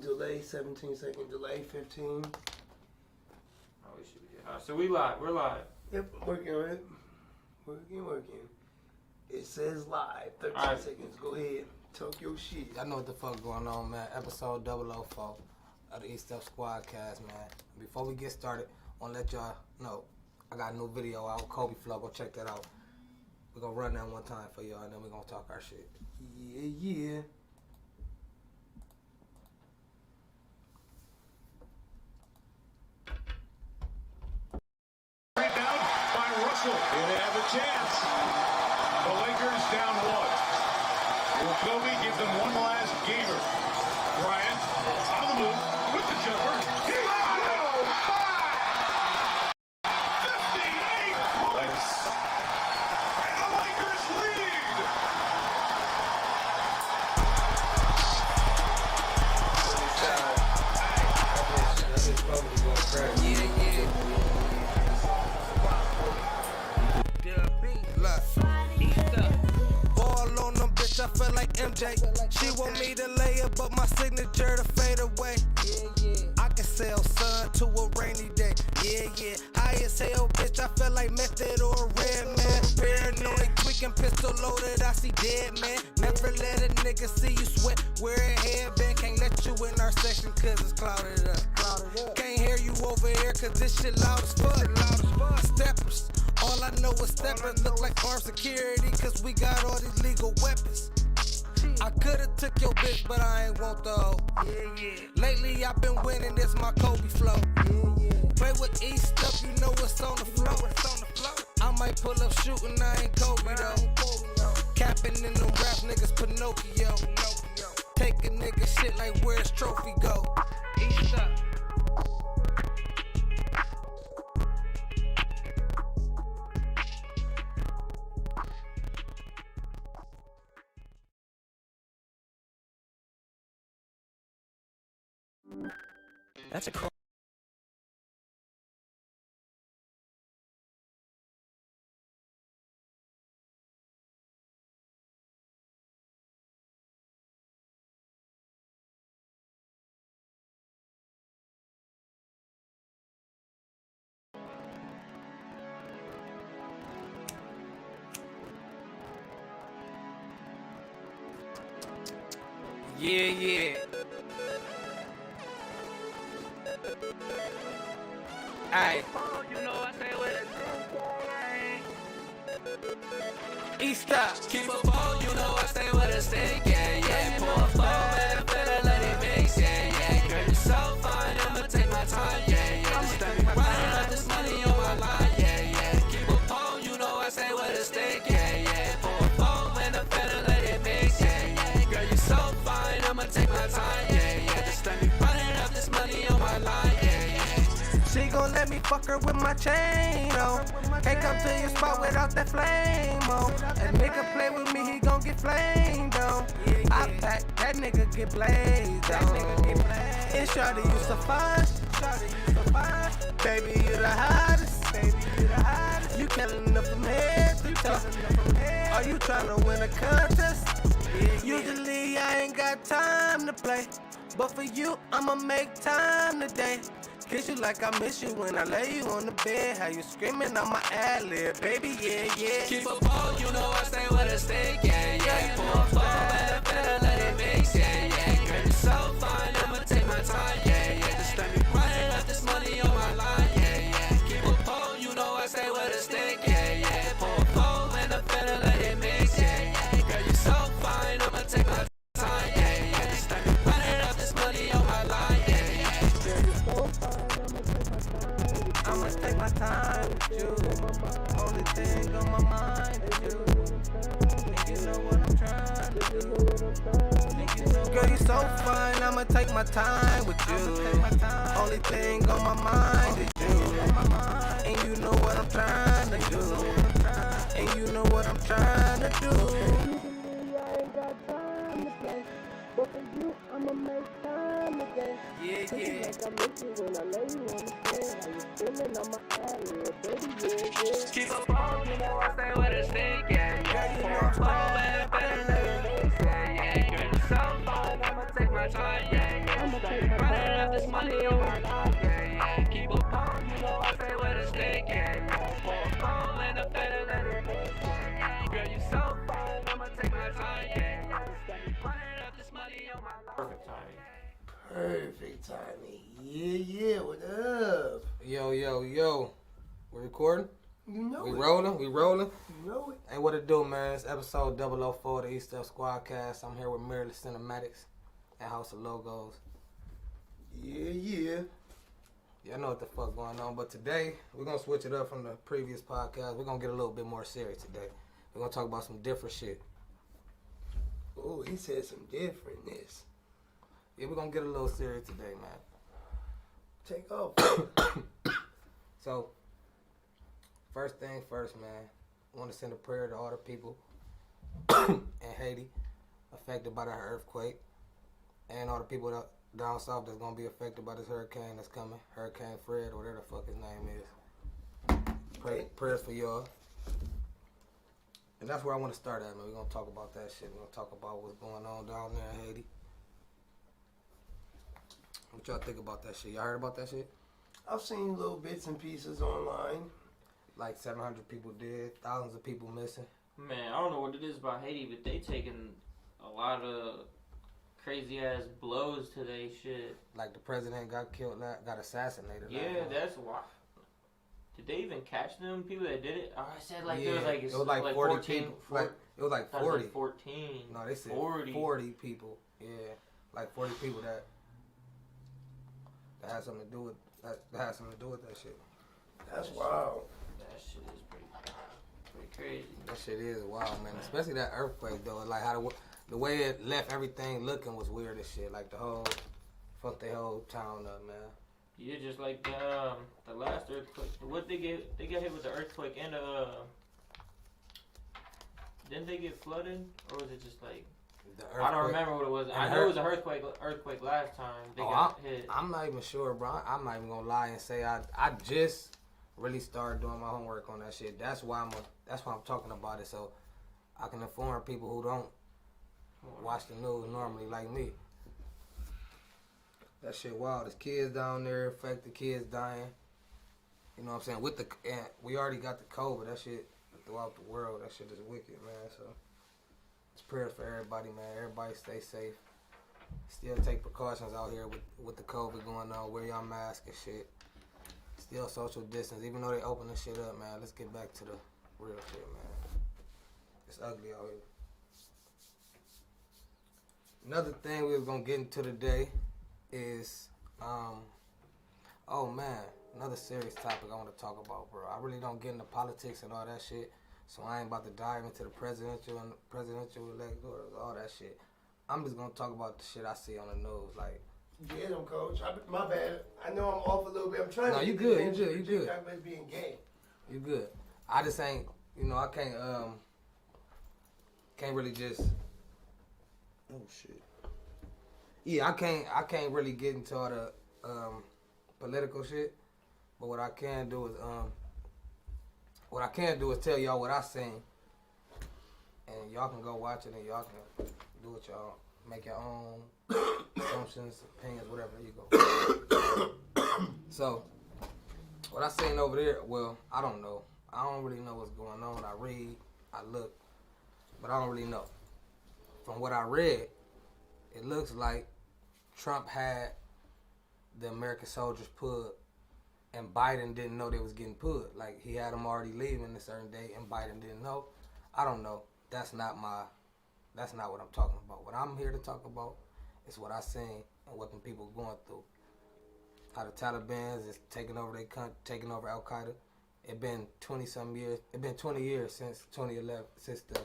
delay, 17-second delay, 15. Oh, we should be. So we live. We're live. Yep, working on it. Working. It says live. 13 seconds. Go ahead. Talk your shit. Y'all know what the fuck going on, man. Episode 004 of the Ep.04 Squadcast, man. Before we get started, I want to let y'all know I got a new video out, Kobe Flow. Go check that out. We're going to run that one time for y'all, and then we're going to talk our shit. Yeah. Right down by Russell. Here they have a chance. The Lakers down one. Will Kobe give them one last gamer? Bryant on the move with the jumper. He got it! 58 points! And the Lakers lead! Ball on them, bitch, I feel like MJ. She want me to lay it, but my signature to fade away. I can sell sun to a rainy day. Yeah. High as hell, bitch, I feel like method or a red man. Paranoid, tweaking, pistol loaded, I see dead man. Never let a nigga see you sweat, wear a headband. Can't let you in our section cause it's clouded up. Can't hear you over here cause this shit loud as fuck. Steppers, all I know is steppers look like armed security cause we got all these legal weapons. I could've took your bitch, but I ain't want the hoe. Lately I've been winning, this my Kobe flow. Play with East up, you know it's on the flow. I might pull up shooting, I ain't Kobe though. Capping in them rap niggas, Pinocchio. Take a nigga shit like where's trophy go. East up. That's a cool. Yeah. Aye. You know I say what it East up. Keep a phone, you know I say what it say. Yeah. Pour a phone, man, better let it mix. Yeah. Girl, you so fine, I'ma take my time. Yeah. Just let me running up this money on my line. Yeah. Keep a phone, you know I say what it say. Yeah. Pour a phone, man, better let it mix. Yeah. Girl, you so fine, I'ma take my time. Yeah. Just let me running up this money on my line. She gon' let me fuck her with my chain on. Can't come to your spot without that flame on. A nigga play with me, he gon' get flamed on. I pack, that nigga get blazed on. And shawty, you so fine. Baby, you the hottest. You killing up from head to toe. Are you tryna win a contest? Usually I ain't got time to play, but for you, I'ma make time today. Kiss you like I miss you when I lay you on the bed. How you screaming on my ad-lib, baby, yeah. Keep a phone, you know I say what it say. Yeah. Pour a phone, better let it mix. Yeah. Girl, you so fine, I'ma take my time. Yeah. Just let me running up this money on my line. Yeah. Keep a phone, you know I say what it say. Yeah. Pour a phone, better let it mix. Yeah. Girl, you so fine, I'ma take my time. Yeah. Just let me running up this money on my line. I'ma take my time with you. Only thing on my mind is you. And you know what I'm trying to do. Girl, you so fine, I'ma take my time with you. Only thing on my mind is you. And you know what I'm trying to do. And you know what I'm trying to do. I ain't got time to play, but for you, I'ma make time today. Yeah. Like I miss you when I lay you on the bed. How you feeling on my alley, baby, yeah. Keep a phone, you know I say what it say. Yeah. Pour a phone, better let it mix. Yeah. Girl, you so fine, I'ma take my my time, yeah, yeah. Steady running up this money on my life, yeah, yeah. Keep a phone, you know I stay with a stick, yeah, yeah. Pull a phone and a better let it hit, yeah, yeah. Girl, you so fine, I'ma take my time, yeah, yeah. Steady running up this money on my life. Perfect timing. Perfect timing. Yeah, what up? Yo. We recording? You know We it. rolling? You know it. Hey, what it do, man? It's episode 004, the East F Squadcast. I'm here with MirrorlessCinematics and House of Logos. Yeah. Y'all know what the fuck going on, but today we're gonna switch it up from the previous podcast. We're gonna get a little bit more serious today. We're gonna talk about some different shit. Oh, he said some differentness. Yeah, we're gonna get a little serious today, man. Take off. So, first thing first, man. I want to send a prayer to all the people in Haiti affected by the earthquake, and all the people down south that's gonna be affected by this hurricane that's coming, Hurricane Fred, or whatever the fuck his name is. Prayers for y'all. And that's where I want to start at, man. We're gonna talk about that shit. We're gonna talk about what's going on down there in Haiti. What y'all think about that shit? Y'all heard about that shit? I've seen little bits and pieces online. Like 700 people dead, thousands of people missing. Man, I don't know what it is about Haiti, but they taking a lot of crazy ass blows to they shit. Like the president got killed, got assassinated. Yeah, that's why. Did they even catch them people that did it? Oh, I said like yeah, there was like it was like 40 14, people. Like it was like I thought it was 40. like 14. No, they said 40. 40 people. Yeah, like 40 people that had something to do with that shit. That's wild. That shit is pretty crazy. That shit is wild, man. Especially that earthquake though. Like how the way it left everything looking was weird as shit. Like fucked the whole town up, man. Yeah, just like the last earthquake. What they got hit with the earthquake and didn't they get flooded, or was it just like? I don't remember what it was. I know it was an earthquake last time. They got hit. I'm not even sure, bro. I'm not even gonna lie and say I just really started doing my homework on that shit. That's why I'm talking about it, so I can inform people who don't watch the news normally like me. That shit wild. There's kids down there, affected kids dying. You know what I'm saying? And we already got the COVID. That shit throughout the world. That shit is wicked, man. So it's prayers for everybody, man. Everybody stay safe. Still take precautions out here with the COVID going on. Wear your mask and shit. Still social distance. Even though they open this shit up, man. Let's get back to the real shit, man. It's ugly out here. Another thing we was gonna get into today is, oh man, another serious topic I want to talk about, bro. I really don't get into politics and all that shit, so I ain't about to dive into the presidential elect or all that shit. I'm just gonna talk about the shit I see on the news, like. Get him, coach. My bad. I know I'm off a little bit. I'm trying to. You good. You good. I'm being gay. You good. I just ain't. I can't really just. Oh shit. Yeah, I can't really get into all the political shit, but what I can do is tell y'all what I seen, and y'all can go watch it and y'all can do what y'all make your own assumptions, opinions, whatever you go. So what I seen over there, well, I don't know. I don't really know what's going on. I read, I look, but I don't really know. From what I read, it looks like Trump had the American soldiers put, and Biden didn't know they was getting put. Like, he had them already leaving a certain day, and Biden didn't know. I don't know. That's not what I'm talking about. What I'm here to talk about is what I seen and what the people going through. How the Taliban is taking over their country, taking over Al Qaeda. It been 20-some years. It been 20 years since 2011, since the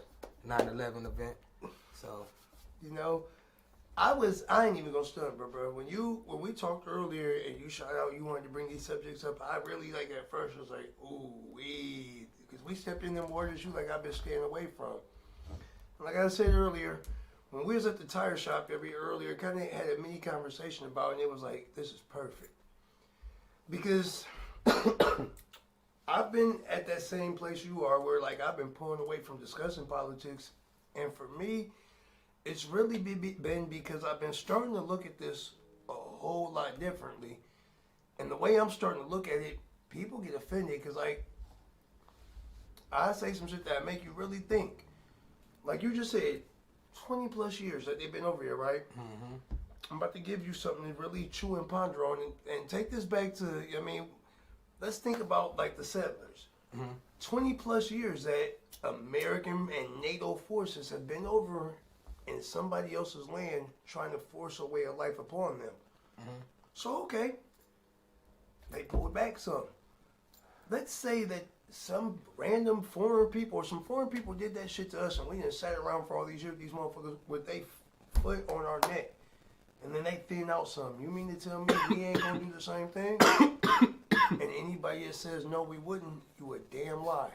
9/11 event. So, I ain't even gonna stunt, bro. When we talked earlier and you shot out, you wanted to bring these subjects up. I really at first was like, ooh, because we stepped in them waters I've been staying away from. Like I said earlier, when we was at the tire shop earlier, kind of had a mini conversation about it, and it was like, this is perfect. Because I've been at that same place you are, where I've been pulling away from discussing politics, and for me, it's really been because I've been starting to look at this a whole lot differently. And the way I'm starting to look at it, people get offended because, like, I say some shit that make you really think. Like you just said, 20 plus years that they've been over here, right? Mm-hmm. I'm about to give you something to really chew and ponder on and take this back to, I mean, let's think about, like, the settlers. Mm-hmm. 20 plus years that American and NATO forces have been over in somebody else's land trying to force a way of life upon them. Mm-hmm. So, okay, they pulled back some. Let's say that some random foreign people or some foreign people did that shit to us and we done sat around for all these years, these motherfuckers with their foot on our neck. And then they thin out some. You mean to tell me we ain't gonna do the same thing? And anybody that says no, we wouldn't, you a damn lie.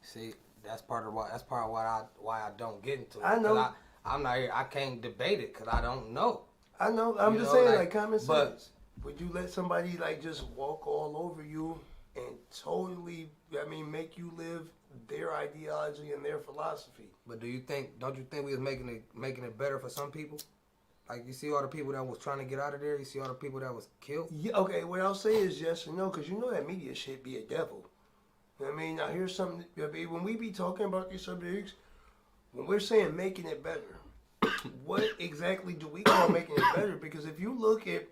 See, that's part of why I don't get into it. I know. I'm not here. I can't debate it because I don't know. I know. I'm just saying, like common sense. Would you let somebody like just walk all over you and totally, I mean, make you live their ideology and their philosophy? But don't you think we was making it better for some people? Like, you see all the people that was trying to get out of there? You see all the people that was killed? Yeah, okay, what I'll say is yes and no, because you know that media shit be a devil. I mean, now here's something, when we be talking about these subjects, when we're saying making it better, what exactly do we call making it better? Because if you look at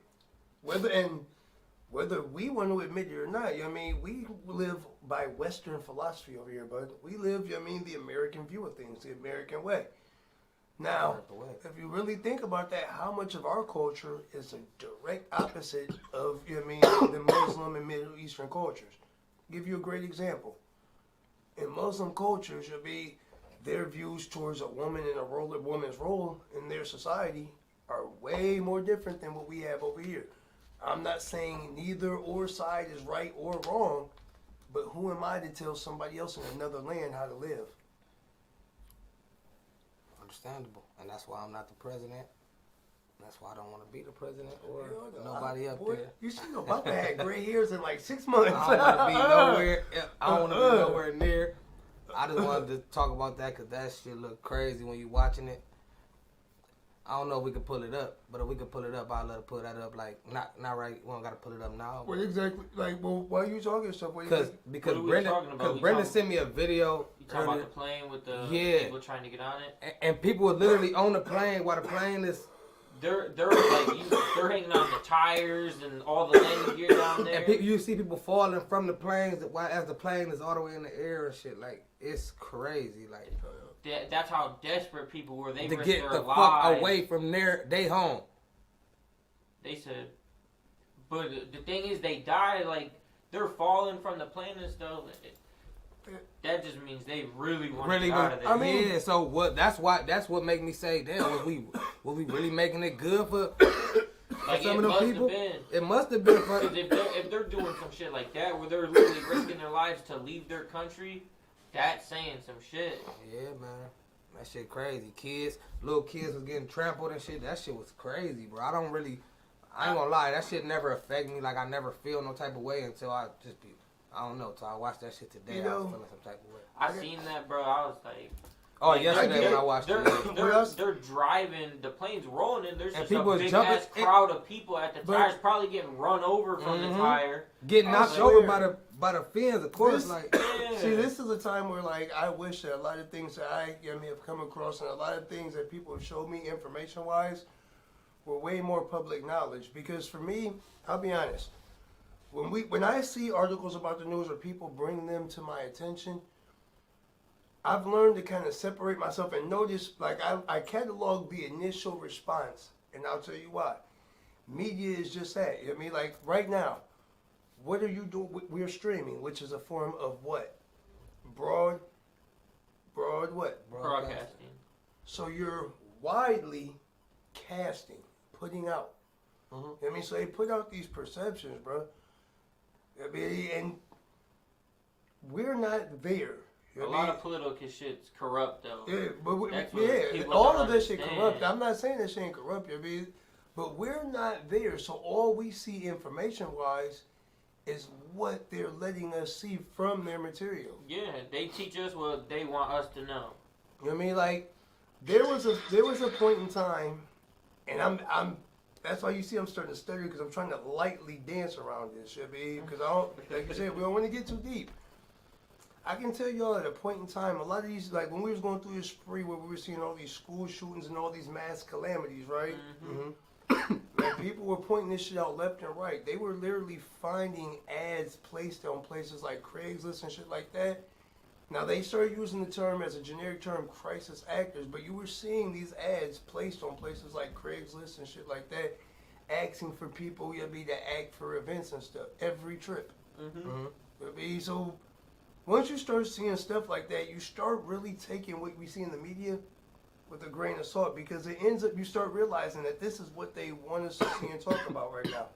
whether we want to admit it or not, I mean, we live by Western philosophy over here, bud. We live, I mean, the American view of things, the American way. Now, if you really think about that, how much of our culture is a direct opposite of, the Muslim and Middle Eastern cultures? Give you a great example. In Muslim cultures, their views towards a woman and a woman's role in their society are way more different than what we have over here. I'm not saying neither or side is right or wrong, but who am I to tell somebody else in another land how to live? Understandable, and that's why I'm not the president. That's why I don't want to be the president or nobody up there. You see, Obama had gray hairs in like 6 months. I don't want to be nowhere. I don't want to be nowhere near. I just wanted to talk about that because that shit look crazy when you watching it. I don't know if we can pull it up, but if we can pull it up, I'd love to pull that up. Like, not right. We don't got to pull it up now. What exactly? Like, well, why are you talking stuff? Because Brendan sent me a video. You talking about the plane with the people trying to get on it? And people were literally on the plane while the plane is. They're hanging on the tires and all the landing gear down there. And you see people falling from the planes as the plane is all the way in the air and shit. Like, it's crazy. Like, that's how desperate people were. They to risked get their the lives. fuck away from they home. They said, but the thing is, they died. Like, they're falling from the plane and stuff. That just means they really want to get out of there. I mean, yeah. So what? That's what make me say, damn, was we really making it good for like some of them people? It must have been for. Because if they're doing some shit like that, where they're literally risking their lives to leave their country, that's saying some shit. Yeah, man. That shit crazy. Little kids was getting trampled and shit. That shit was crazy, bro. I ain't gonna lie. That shit never affect me. Like, I never feel no type of way until I don't know. Till I watched that shit today, I was feeling some type of way. I seen that, bro. I was like... Oh, yesterday when I watched it. They're driving, the plane's rolling, and there's just people a big-ass crowd of people at the tires, probably getting run over from the tire. Getting knocked over by the fins, of course. See, this is a time where, like, I wish that a lot of things that I have come across and a lot of things that people have showed me information-wise were way more public knowledge. Because for me, I'll be honest, when I see articles about the news or people bring them to my attention, I've learned to kind of separate myself and notice, like, I catalog the initial response, and I'll tell you why. Media is just that. I mean, like, right now, what are you doing? We're streaming, which is a form of what? Broad what? Broadcasting. So you're widely casting, putting out. I mean, so they put out these perceptions, bro. I mean, and we're not there. A lot of political shit's corrupt, though. Yeah, but all of this shit corrupt. I'm not saying this shit ain't corrupt, I mean, but we're not there. So all we see information-wise is what they're letting us see from their material. Yeah, they teach us what they want us to know. You know what I mean? Like, there was a point in time, and I'm that's why you see I'm starting to stutter because I'm trying to lightly dance around this shit, because I don't, like you said, we don't want to get too deep. I can tell y'all at a point in time, a lot of these, like when we was going through this spree where we were seeing all these school shootings and all these mass calamities, right? Man, people were pointing this shit out left and right. They were literally finding ads placed on places like Craigslist and shit like that. Now, they started using the term as a generic term, crisis actors, but you were seeing these ads placed on places like Craigslist and shit like that, asking for people to act for events and stuff every trip. So once you start seeing stuff like that, you start really taking what we see in the media with a grain of salt, because it ends up, you start realizing that this is what they want us to see and talk about right now.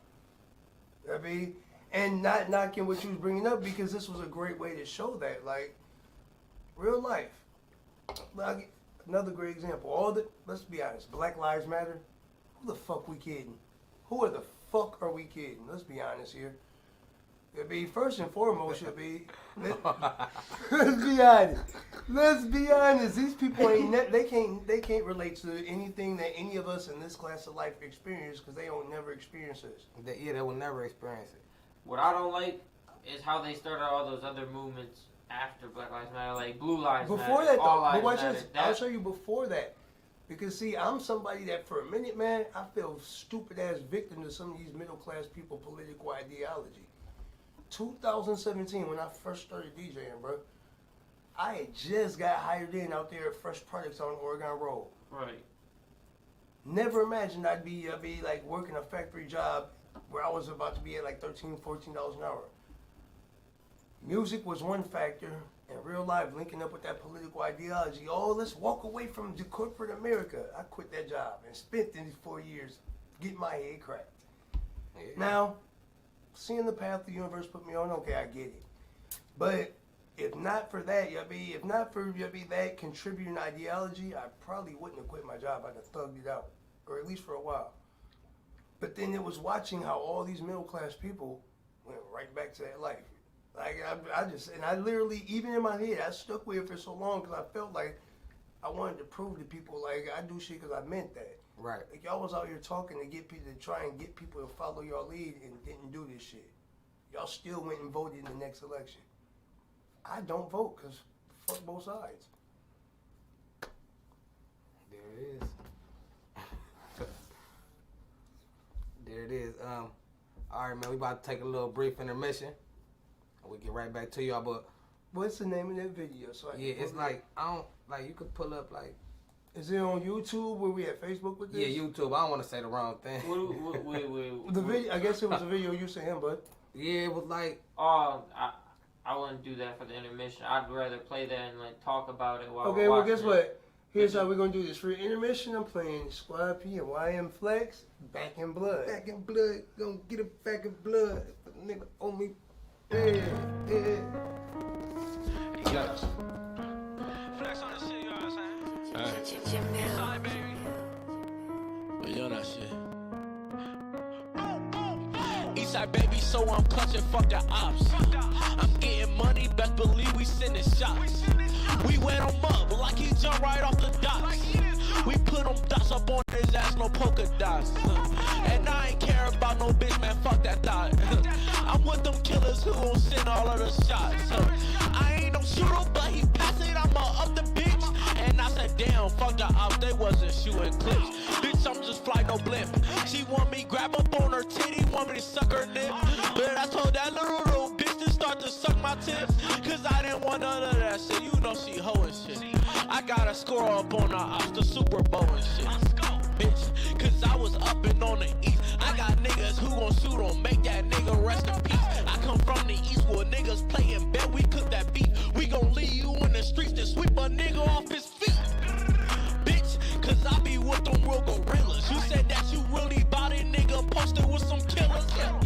And not knocking what you was bringing up, because this was a great way to show that, like, real life. Like, another great example. Let's be honest, Black Lives Matter. Who the fuck we kidding? Who the fuck are we kidding? Let's be honest here. First and foremost, let's be honest. Let's be honest. These people they can't relate to anything that any of us in this class of life experience, because they don't never experience this. They will never experience it. What I don't like is how they started all those other movements after Black Lives Matter, like Blue Lives Matter. Before that, All though, Lives but watch Matter. this. I'll show you before that. Because, see, I'm somebody that for a minute, man, I feel stupid-ass victim to some of these middle-class people political ideology. 2017, when I first started DJing, bro, I had just got hired in out there at Fresh Products on Oregon Road. Right. Never imagined I'd be like working a factory job where I was about to be at like $13, $14 an hour. Music was one factor, and real life linking up with that political ideology. Oh, let's walk away from the corporate America. I quit that job and spent these 4 years getting my head cracked. Yeah. Now, seeing the path the universe put me on, okay, I get it. But if not for that, if not for that contributing ideology, I probably wouldn't have quit my job. I'd have thugged it out, or at least for a while. But then it was watching how all these middle class people went right back to that life. Like I literally, even in my head, I stuck with it for so long because I felt like I wanted to prove to people like I do shit because I meant that. Right. Like y'all was out here talking to get people to try and get people to follow your lead and didn't do this shit. Y'all still went and voted in the next election. I don't vote because fuck both sides. There it is. There it is. All right, man. We about to take a little brief intermission. We'll get right back to y'all. But what's the name of that video? So it's like you could pull up like. Is it on YouTube? Where we at Facebook with this? Yeah, YouTube. I don't want to say the wrong thing. Wait. The video. I guess it was a video you sent him, bud. Yeah, it was like. I wouldn't do that for the intermission. I'd rather play that and like talk about it while okay, we're well, watching guess what? Here's how we're gonna do this. For intermission, I'm playing Squad P and YM Flex, Back in Blood. Back in Blood, gonna get it back in blood. Nigga owe me. Yeah. Yes. Flex on the shit, you know what I'm saying? Sorry, baby. But you're that shit. Eastside baby, so I'm clutching, fuck the ops. I'm getting money, best believe we sending shots. We went him up like he jumped right off the dots. We put them dots up on his ass, no polka dots. And I ain't care about no bitch, man, fuck that thought. I'm with them killers who gon' send all of the shots. I ain't no shooter, but he passed it, I'ma up the bitch. And I said, damn, fuck the ops, they wasn't shooting clips. Bitch, I'm just fly, no blimp. She want me grab up on her titty, want me to suck her nip. But I told that little bitch to start to suck my tips. Cause I didn't want none of that shit, you know she hoeing shit. I got a score up on the ops, the Super Bowl and shit. Bitch, cause I was up and on the east. I got niggas who gon' shoot on, make that nigga rest in peace. I come from the east where niggas play in bed, we cook that beef. We gon' leave you in the streets to sweep a nigga off his feet. Bitch, cause I be with them real gorillas. You said that you really bout it, nigga, posted with some killers. Yeah.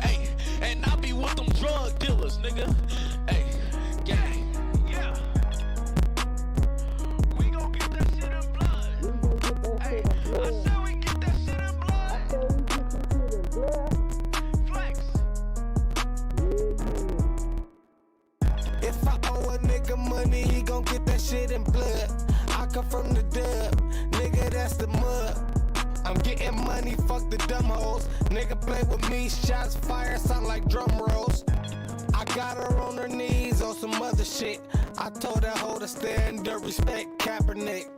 Hey, and I be with them drug dealers, nigga. Hey, gang. Yeah. We gon' get that shit in blood. Hey. nigga from the dub. Nigga, that's the mud. I'm getting money, fuck the dumb hoes. Nigga play with me, shots fire, sound like drum rolls. I got her on her knees on some other shit. I told that hoe to stand up, respect Kaepernick.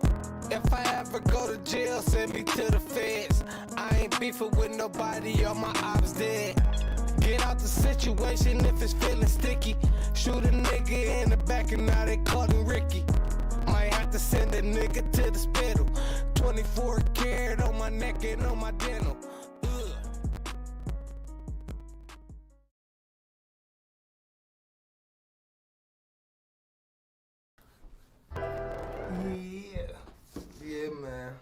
If I ever go to jail, send me to the feds. I ain't beefing with nobody, all my ops dead. Get out the situation if it's feeling sticky. Shoot a nigga in the back and now they call him Ricky. Might have to send a nigga to the spittle. 24 karat on my neck and on my dental. Yeah, man.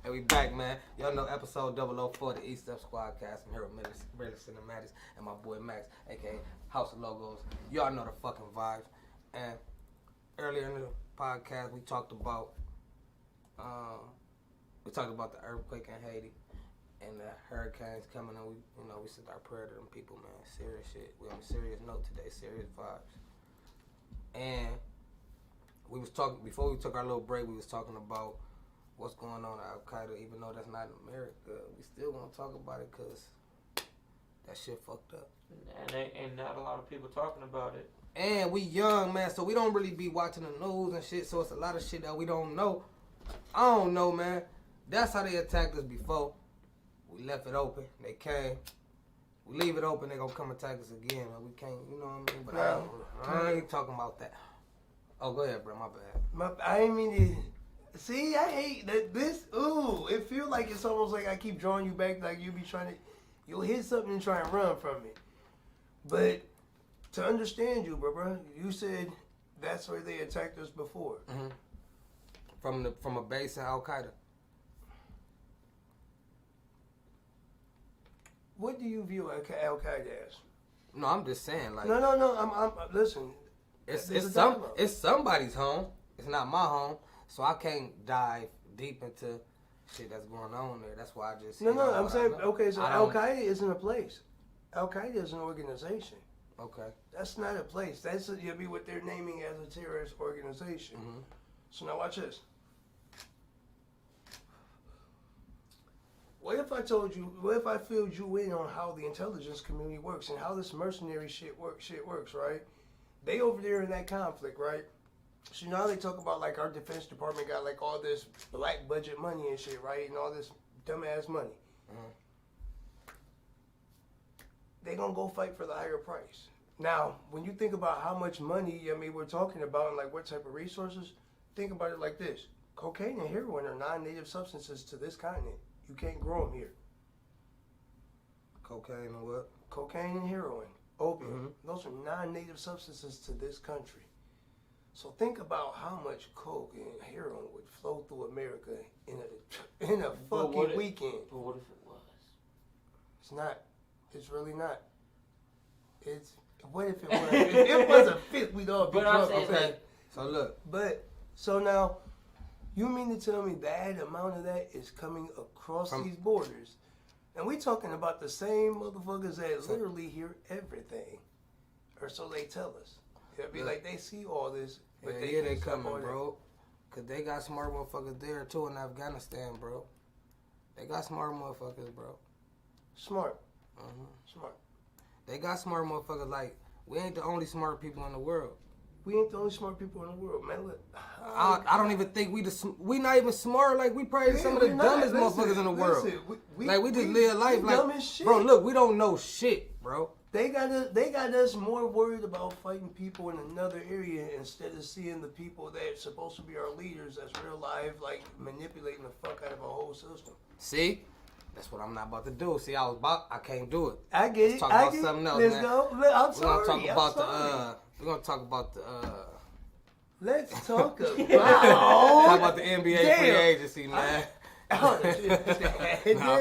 And we back, man. Y'all know episode 004, the East Up Squadcast. I'm here with MirrorlessCinematics and my boy Max, aka House of Logos. Y'all know the fucking vibes. And earlier in the podcast, we talked about the earthquake in Haiti and the hurricanes coming, and we sent our prayer to them people, man. Serious shit. We on a serious note today, serious vibes. And we was talking before we took our little break. We was talking about what's going on at Al Qaeda, even though that's not in America. We still gonna talk about it because that shit fucked up. And not a lot of people talking about it. And we young, man, so we don't really be watching the news and shit. So it's a lot of shit that we don't know. I don't know, man. That's how they attacked us before. We left it open. They came. We leave it open, they gonna come attack us again. Man. We can't, you know what I mean? But I ain't talking about that. Oh, go ahead, bro. My bad. I ain't mean to. See, I hate that this. Ooh, it feel like it's almost like I keep drawing you back, like you be trying to. You'll hit something and try and run from it. But to understand you, bro, you said that's where they attacked us before. Mm-hmm. From a base in Al Qaeda. What do you view Al Qaeda as? No, I'm just saying, like. No. I'm listen. It's somebody's home. It's not my home, so I can't dive deep into shit that's going on there. That's why I just. No. I'm saying okay. So Al Qaeda isn't a place. Al Qaeda is an organization. Okay. That's not a place. That's what they're naming as a terrorist organization. Mm-hmm. So now watch this. What if I told you? What if I filled you in on how the intelligence community works and how this mercenary shit works, right? They over there in that conflict, right? So now they talk about like our Defense Department got like all this black budget money and shit, right? And all this dumbass money. Mm-hmm. They gonna go fight for the higher price. Now, when you think about how much money, we're talking about and like what type of resources, think about it like this. Cocaine and heroin are non-native substances to this continent. You can't grow them here. Cocaine and what? Cocaine and heroin, opium. Mm-hmm. Those are non-native substances to this country. So think about how much coke and heroin would flow through America in a fucking weekend. But what if it was? It's not. It's really not. It's what if it was? If it was a fifth, we'd all be drunk. Okay. So look. So now, you mean to tell me that amount of that is coming across these borders? And we talking about the same motherfuckers that literally hear everything. Or so they tell us. It'll be like they see all this, but they coming, bro. Cause they got smart motherfuckers there too in Afghanistan, bro. They got smart motherfuckers, bro. Smart. Mm-hmm. Smart. They got smart motherfuckers. Like, we ain't the only smart people in the world. We ain't the only smart people in the world, man. Look, I don't even think we not even smart. Like, we probably some of the dumbest motherfuckers in the world. We just live life like, dumb as shit. Bro, look, we don't know shit, bro. They got us more worried about fighting people in another area instead of seeing the people that's supposed to be our leaders that's real life, like manipulating the fuck out of a whole system. See? That's what I'm not about to do. See, I can't do it. I get Let's talk about something else, man. Let's go. I'm sorry. We're gonna talk about the Let's talk about talk about the NBA free agency, man. I'm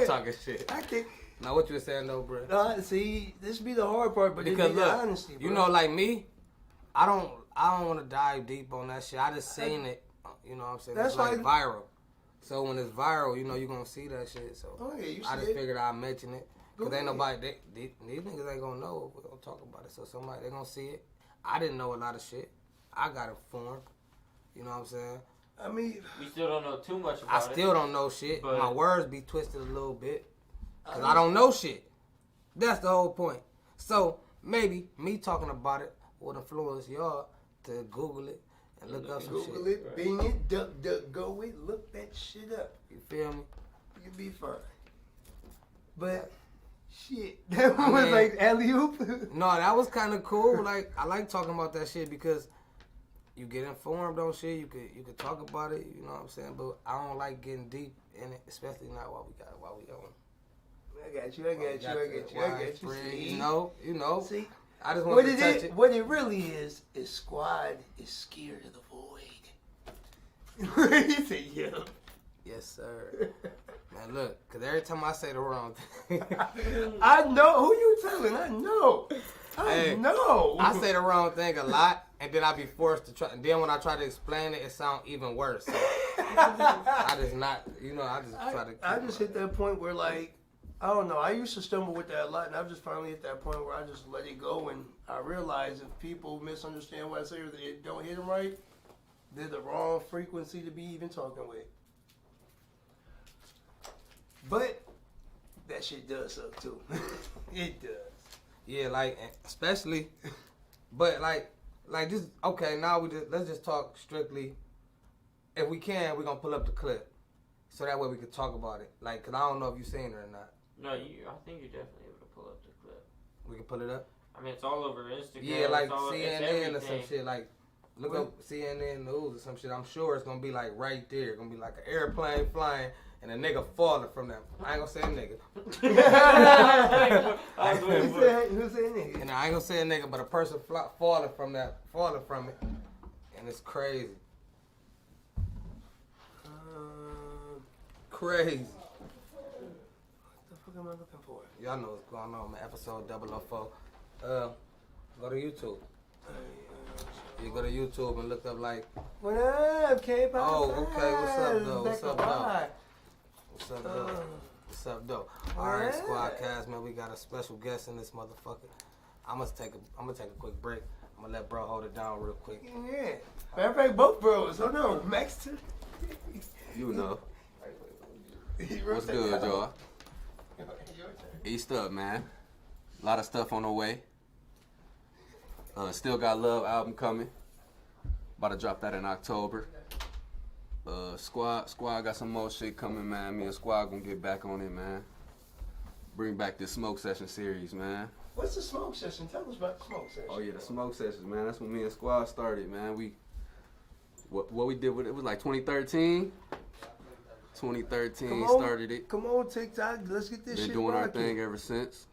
talking shit. I can't. Now, what you were saying though, bro? See, this be the hard part, but because it's look, the honesty, bro. You know, like me, I don't want to dive deep on that shit. I just seen it. You know what I'm saying? That's it's like viral. So when it's viral, you know you're gonna see that shit. So I just figured I'd mention it. Cause ain't nobody, these niggas ain't gonna know if we're gonna talk about it. So they gonna see it. I didn't know a lot of shit. I got informed. You know what I'm saying? I mean, We still don't know too much about I still don't know shit. But- My words be twisted a little bit. Because I don't know shit. That's the whole point. So, maybe me talking about it would influence y'all to Google it and look up some Google shit. it, Bing it, duck, go it, look that shit up. You feel me? You'll be fine. But, shit, that one was like alley-oop. No, that was kind of cool. Like, I like talking about that shit because you get informed on shit. You could talk about it. You know what I'm saying? But I don't like getting deep in it, especially not while we on. I got you. See? You know. See? I just want to touch it. What it really is Squad is scared of the void. He said, yeah. Yes, sir. Man, look, because every time I say the wrong thing, I know. Who you telling? I know. I know. I say the wrong thing a lot, and then I be forced to try. And then when I try to explain it, it sounds even worse. So I just try to. I just hit that point where, like, I don't know. I used to stumble with that a lot, and I've just finally hit that point where I just let it go, and I realize if people misunderstand what I say or they don't hit them right, they're the wrong frequency to be even talking with. But that shit does suck too. It does. Yeah, like especially, but like just okay. Now let's just talk strictly. If we can, we're gonna pull up the clip, so that way we can talk about it. Like, cause I don't know if you seen it or not. No, I think you're definitely able to pull up the clip. We can pull it up. I mean, it's all over Instagram. Yeah, like it's all, CNN or some shit. Like, look up CNN News or some shit. I'm sure it's gonna be like right there. It's gonna be like an airplane flying and a nigga falling from that. I ain't gonna say a nigga. Who said nigga? And I ain't gonna say a nigga, but a person falling from it, and it's crazy. Crazy. What the fuck am I looking for? Y'all know what's going on, man. Episode 004. Go to YouTube. You go to YouTube and look up like. What up, K-pop? Oh, okay. What's up, though? What's up, though? Hi. What's up, though? What's up, though? All right, Squadcast, man. We got a special guest in this motherfucker. I'm gonna take a quick break. I'm gonna let bro hold it down real quick. Yeah. Matter of fact, both bros. Oh no, Max too. You know. What's good, y'all? East up, man. A lot of stuff on the way. Still Got Love album coming. About to drop that in October. Squad got some more shit coming, man. Me and Squad gonna get back on it, man. Bring back this Smoke Session series, man. What's the smoke session? Tell us about the smoke session. Oh yeah, the Smoke Sessions, man. That's when me and Squad started, man. What we did with it was like 2013. 2013 started it. Come on, TikTok. Let's get this Been shit doing our rocking. thing ever since.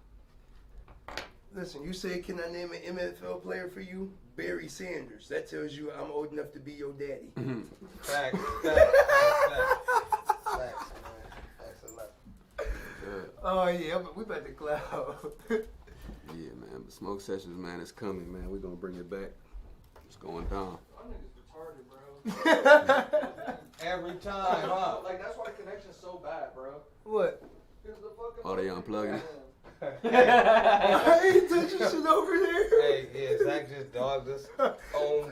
Listen, you say, can I name an MFL player for you? Barry Sanders. That tells you I'm old enough to be your daddy. Facts, man. Facts a lot. Oh, yeah, but we about to cloud. Yeah, man. But Smoke Sessions, man, it's coming, man. We're gonna bring it back. It's going down. Every time, huh? Like, that's why the connection's so bad, bro. What? Oh, they unplugging it? I ain't touching shit over there. Hey, yeah, Zach just dogged us on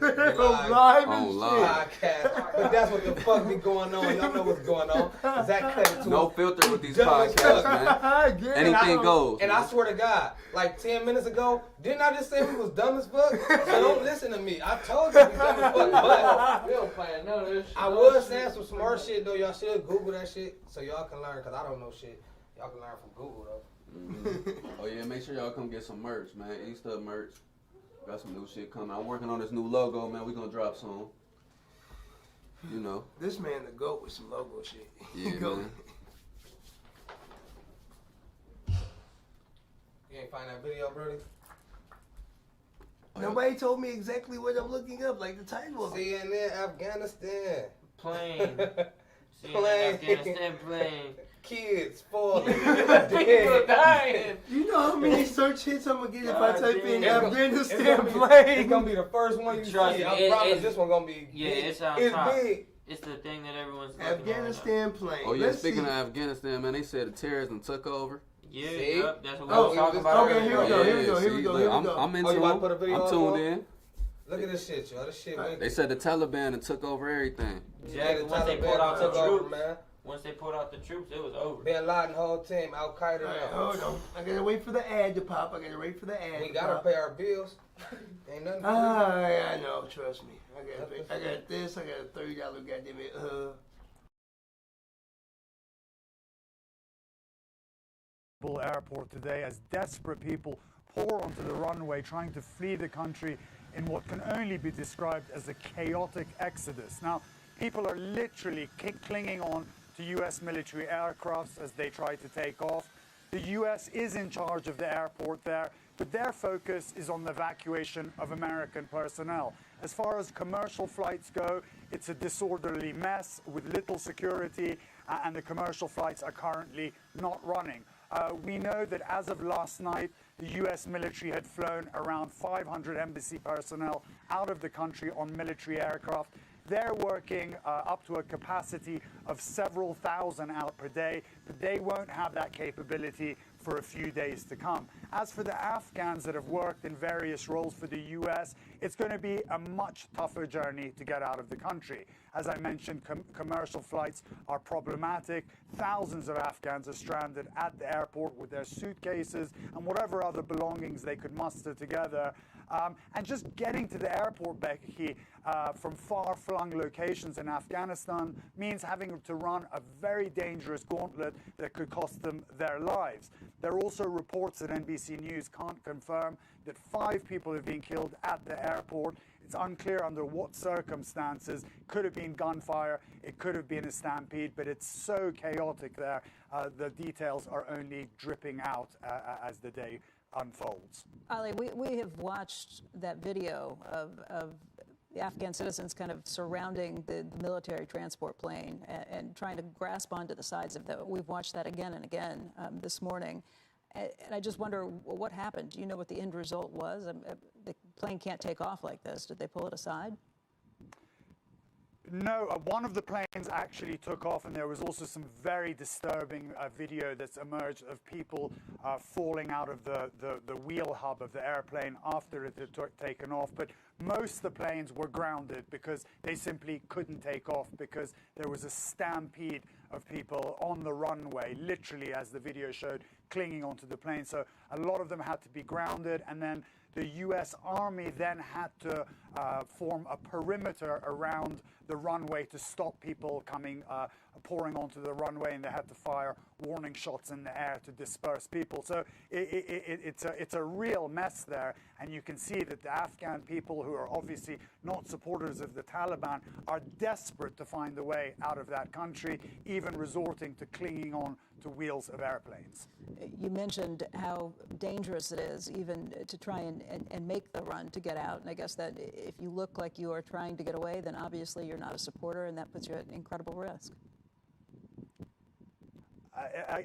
live and On live. podcast. But that's what the fuck be going on. Y'all know what's going on. Zach cut it to No us. filter with these Just podcasts, man. shit. Anything goes. And I swear to God, like 10 minutes ago, didn't I just say we was dumb as fuck? So don't listen to me. I told you we dumb as fuck, but We don't plan none of this shit. I was saying some smart shit though. Y'all should Google that shit so y'all can learn, because I don't know shit. Y'all can learn from Google though. Oh yeah, make sure y'all come get some merch, man. East Up merch. Got some new shit coming. I'm working on this new logo, man. We gonna drop soon. You know. This man the GOAT with some logo shit. Yeah, Go. man. You ain't find that video, Brody? Nobody told me exactly what I'm looking up, like the title of it. CNN, Afghanistan. Plane. Plane. Afghanistan plane. Kids falling. People dying. You know how many search hits I'm gonna get if I God type in damn. Afghanistan It's plane? gonna be the first one you Trust see. me, I promise it's- this one gonna be Yeah, big. it's on It's top. big. It's the thing that everyone's looking Afghanistan plane. Oh yeah, Let's speaking see. of Afghanistan, man, they said the terrorism took over. at. Yeah, See? yep, that's what we Oh, were talking about okay, earlier. here we go, here we go, here we see, go, look, here we go. I'm into Oh, you about to them. put a video I'm on tuned for in. Look at this shit, y'all. This shit. They said the Taliban and took over everything. Exactly. Once they pulled out the troops, once they pulled out the troops, it was over. Bin Laden, whole team, Al Qaeda. Hold on. I gotta wait for the ad to pop. We gotta pay our bills. Ain't nothing. I know. Trust me. I got this. I got a $30 goddamn it. Airport today as desperate people pour onto the runway trying to flee the country in what can only be described as a chaotic exodus. Now, people are literally clinging on to U.S. military aircrafts as they try to take off. The U.S. is in charge of the airport there, but their focus is on the evacuation of American personnel. As far as commercial flights go, it's a disorderly mess with little security, and the commercial flights are currently not running. We know that as of last night, the U.S. military had flown around 500 embassy personnel out of the country on military aircraft. They're working up to a capacity of several thousand out per day, but they won't have that capability for a few days to come. As for the Afghans that have worked in various roles for the U.S., it's going to be a much tougher journey to get out of the country. As I mentioned, commercial flights are problematic. Thousands of Afghans are stranded at the airport with their suitcases and whatever other belongings they could muster together. And just getting to the airport, Becky, from far-flung locations in Afghanistan means having to run a very dangerous gauntlet that could cost them their lives. There are also reports that NBC News can't confirm that 5 people have been killed at the airport. It's unclear under what circumstances. Could have been gunfire, it could have been a stampede, but it's so chaotic there. The details are only dripping out as the day unfolds. Ali, we have watched that video of the Afghan citizens kind of surrounding the military transport plane and trying to grasp onto the sides of it. We've watched that again and again this morning. And I just wonder what happened. Do you know what the end result was? The plane can't take off like this. Did they pull it aside? No, one of the planes actually took off, and there was also some very disturbing video that's emerged of people falling out of the wheel hub of the airplane after it had taken off. But most of the planes were grounded because they simply couldn't take off because there was a stampede of people on the runway, literally, as the video showed, clinging onto the plane. So a lot of them had to be grounded, and then the U.S. Army then had to form a perimeter around the runway to stop people pouring onto the runway, and they had to fire warning shots in the air to disperse people. So it's a real mess there, and you can see that the Afghan people, who are obviously not supporters of the Taliban, are desperate to find a way out of that country, even resorting to clinging on to wheels of airplanes. You mentioned how dangerous it is even to try and make the run to get out. And I guess that if you look like you are trying to get away, then obviously you're not a supporter, and that puts you at incredible risk.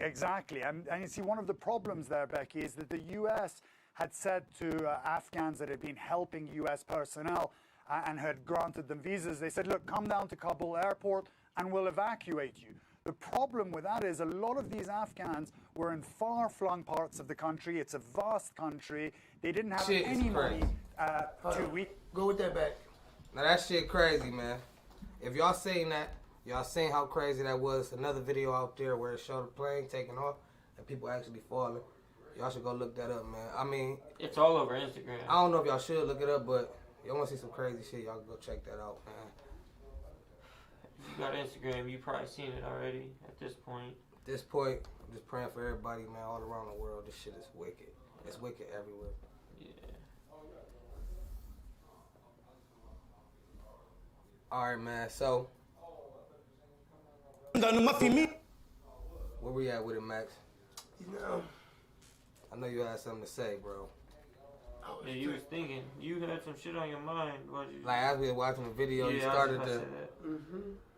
Exactly. And you see, one of the problems there, Becky, is that the U.S. had said to Afghans that had been helping U.S. personnel and had granted them visas, they said, look, come down to Kabul airport and we'll evacuate you. The problem with that is a lot of these Afghans were in far-flung parts of the country. It's a vast country. They didn't have any money to eat. Go with that back. Now that shit crazy, man. If y'all seen that, y'all seen how crazy that was. Another video out there where it showed the plane taking off and people actually falling. Y'all should go look that up, man. I mean, it's all over Instagram. I don't know if y'all should look it up, but y'all want to see some crazy shit, y'all can go check that out, man. If you got Instagram, you probably seen it already at this point. At this point, I'm just praying for everybody, man, all around the world. This shit is wicked. It's wicked everywhere. Yeah. All right, man, so where we at with it, Max? You know, I know you had something to say, bro. Yeah, you was thinking. You had some shit on your mind. Like, as we were watching the video, you started to...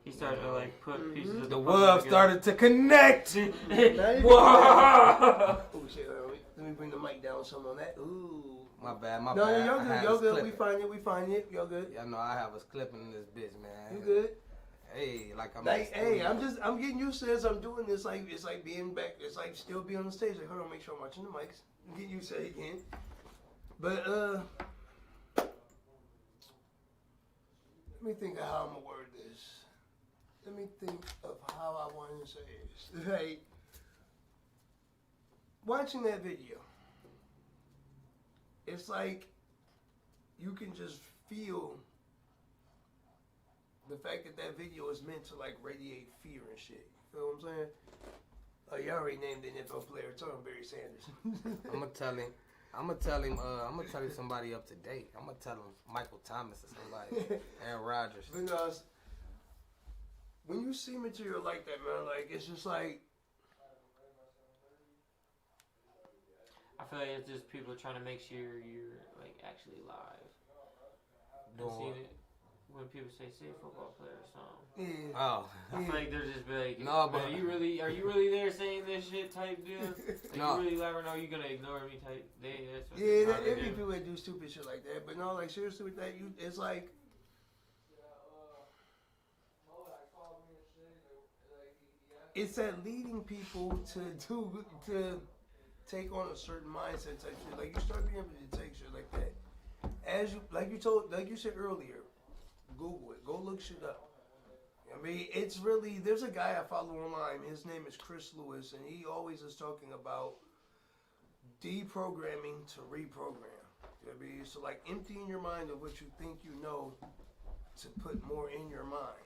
He started to, like, put pieces of the web started to connect! Whoa! Oh, shit. Let me bring the mic down some on that. Ooh. My bad. No, y'all good. We find it. Y'all good. Y'all know I have us clipping in this bitch, man. You good? Hey, I'm getting used to this. I'm doing this like it's like being back. It's like still being on the stage. Like, hold on, make sure I'm watching the mics. I'm getting used to it again. But Let me think of how I'm gonna word this. Let me think of how I want to say this. Like, watching that video, it's like you can just feel the fact that that video is meant to like radiate fear and shit. You feel what I'm saying? Oh, you already named the NFL player. Tell him Barry Sanders. I'm gonna tell him. I'm gonna tell him somebody up to date. I'm gonna tell him Michael Thomas or somebody. Aaron Rodgers. Because when you see material like that, man, like it's just like I feel like it's just people trying to make sure you're like actually live. I've seen it when people say football player or something. yeah. Oh. I feel like they're just like, No, but are you really there saying this shit type deal? Are No. you really live or no? You gonna ignore me type? That's what Yeah, they're trying to there be do. people that do stupid shit like that, but no, like seriously with that, it's like it's that leading people to take on a certain mindset type shit. Like you start being able to take shit like that. As you like you said earlier, Google it, go look shit up. I mean, it's really there's a guy I follow online. His name is Chris Lewis, and he always is talking about deprogramming to reprogram. I mean, so like emptying your mind of what you think you know to put more in your mind.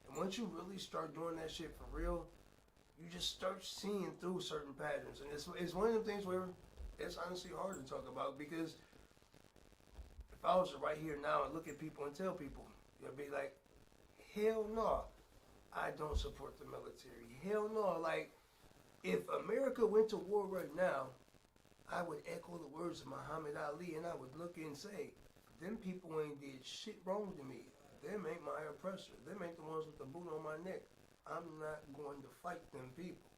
And once you really start doing that shit for real, you just start seeing through certain patterns. And it's one of the things where it's honestly hard to talk about because if I was to right here now and look at people and tell people, you'll be like, hell no, I don't support the military. Hell no, like if America went to war right now, I would echo the words of Muhammad Ali and I would look and say, them people ain't did shit wrong to me. Them ain't my oppressor. Them ain't the ones with the boot on my neck. I'm not going to fight them people.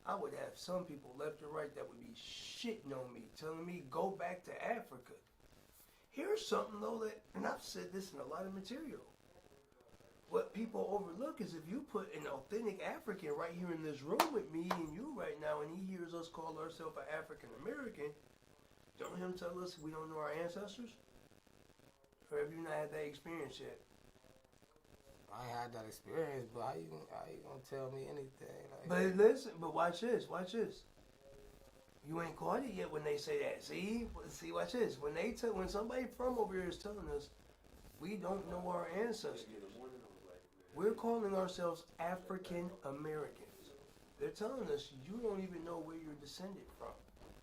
I would have some people left and right that would be shitting on me, telling me go back to Africa. Here's something though that, and I've said this in a lot of material. What people overlook is if you put an authentic African right here in this room with me and you right now, and he hears us call ourselves an African American, don't him tell us we don't know our ancestors? Or have you not had that experience yet? I ain't had that experience, but how you gonna tell me anything? Like, But listen, but watch this. You ain't caught it yet when they say that. See, watch this. When somebody from over here is telling us we don't know our ancestors, we're calling ourselves African Americans. They're telling us you don't even know where you're descended from.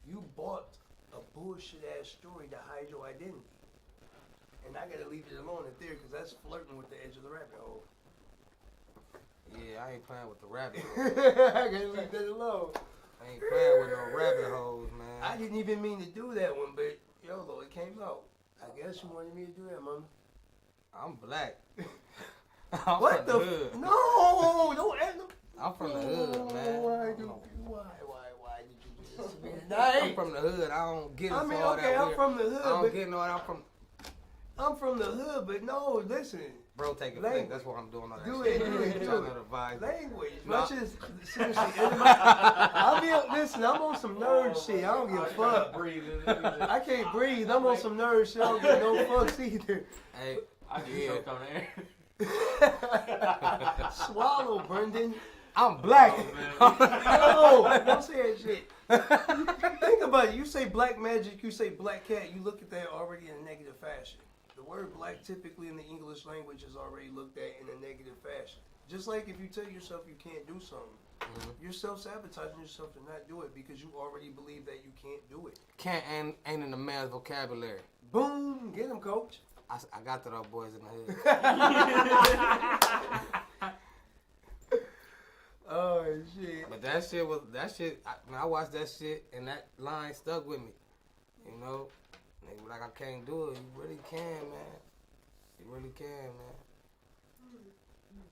You bought a bullshit ass story to hide your identity. And I gotta leave it alone at there because that's flirting with the edge of the rabbit hole. Yeah, I ain't playing with the rabbit hole. I gotta leave that alone. I ain't playing with no rabbit holes, man. I didn't even mean to do that one, but YOLO, it came out. I guess you wanted me to do that, mama. I'm black. I'm What from the? the hood. No, don't ask them. I'm from the hood, man. Why did you do this to me tonight? I'm from the hood. I don't get into I mean, all okay, that I'm weird. from the hood, I don't but get no. I'm from the hood, but no, listen. Bro, take a Language. flick. That's what I'm doing. All that Do shit. it. Trying to advise. Language, No. much as seriously, listen, I'm on some nerd shit. I don't give a fuck. I can't breathe. I'm on some nerd shit. I don't give no fucks either. Hey, I just choked on air. Swallow, Brendan. I'm black. No, don't say that shit. Think about it. You say black magic, you say black cat, you look at that already in a negative fashion. The word black typically in the English language is already looked at in a negative fashion. Just like if you tell yourself you can't do something, you're self-sabotaging yourself to not do it because you already believe that you can't do it. Can't ain't in the man's vocabulary. Boom, get him, coach. I got to those boys in the hood. Oh shit. But I watched that shit and that line stuck with me. You know, nigga, like I can't do it. You really can, man. You really can, man.